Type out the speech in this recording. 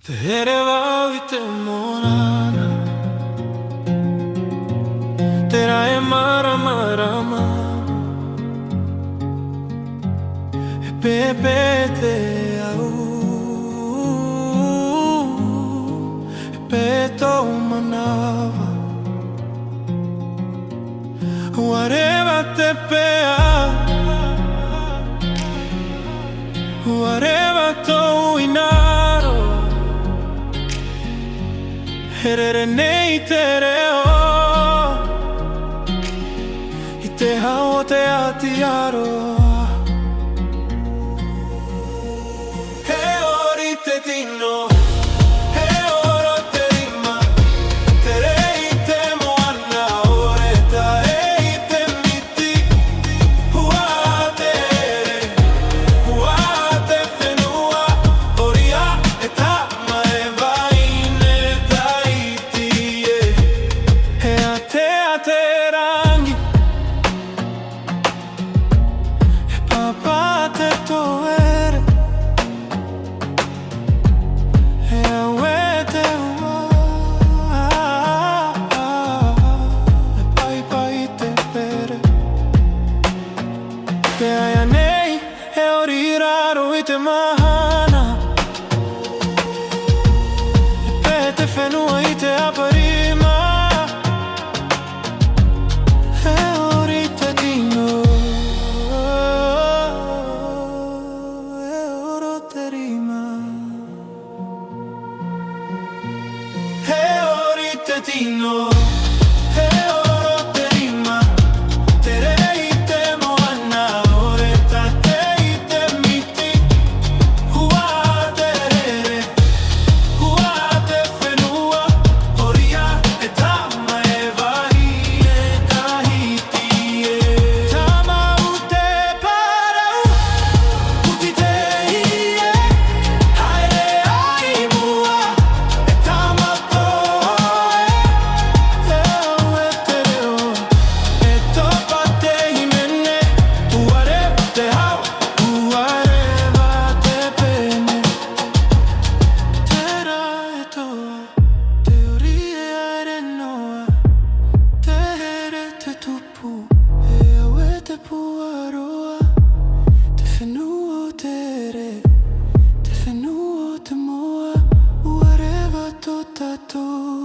तेरे वाविते मोराना तेरा है मारा मारा मारा pepe te au peto manava whatever te pea whatever to inaro herere nei tereo ite hao te atiaro Tino e oro te rima tere ite moana oreta e ite miti huate fenua oria eta maeva ine taiti e ate rangi e papa te toe Te aia nei e oriraro i te mahana e pete whenua i te aparima e ori te tino e oro te rima e ori te tino Te whenua te moa, whatever to tatou.